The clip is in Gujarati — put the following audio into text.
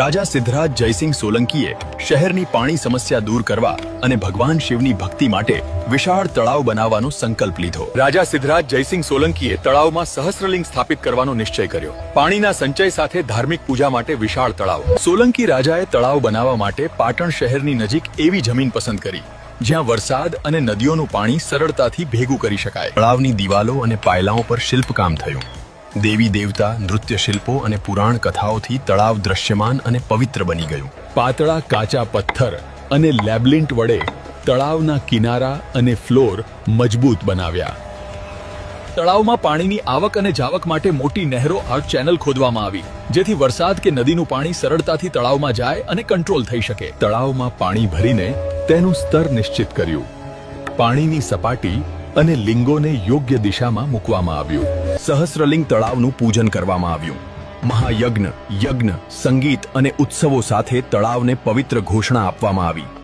રાજા સિદ્ધરાજ જયસિંહ સોલંકીએ શહેરની પાણી સમસ્યા દૂર કરવા અને ભગવાન શિવની ભક્તિ માટે વિશાળ તળાવ બનાવવાનો સંકલ્પ લીધો। રાજા સિદ્ધરાજ જયસિંહ સોલંકીએ તળાવમાં સહસ્ત્રલિંગ સ્થાપિત કરવાનો નિશ્ચય કર્યો। પાણીના સંચય સાથે ધાર્મિક પૂજા માટે વિશાળ તળાવ। સોલંકી રાજાએ તળાવ બનાવવા માટે પાટણ શહેરની નજીક એવી જમીન પસંદ કરી જ્યાં વરસાદ અને નદીઓનું પાણી સરળતાથી ભેગું કરી શકાય। તળાવની દિવાલો અને પાયલાઓ પર શિલ્પકામ થયું। દેવી દેવતા, નૃત્ય શિલ્પો અને પુરાણ કથાઓથી તળાવ દ્રશ્યમાન અને પવિત્ર બની ગયું। પાતળા કાચા પથ્થર અને લેબલિન્ટ વડે તળાવના કિનારા અને ફ્લોર મજબૂત બનાવ્યા। તળાવમાં પાણીની આવક અને જાવક માટે મોટી નહેરો આર્ટ ચેનલ ખોદવામાં આવી જેથી વરસાદ કે નદીનું પાણી સરળતાથી તળાવમાં જાય અને કંટ્રોલ થઈ શકે। તળાવમાં પાણી ભરીને તેનું સ્તર નિશ્ચિત કર્યું। પાણીની સપાટી અને લિંગોને યોગ્ય દિશામાં મૂકવામાં આવ્યું। સહસ્ત્રલિંગ તળાવનું પૂજન કરવામાં આવ્યું। મહાયજ્ઞ, યજ્ઞ, સંગીત અને ઉત્સવો સાથે તળાવને પવિત્ર ઘોષણા આપવામાં આવી।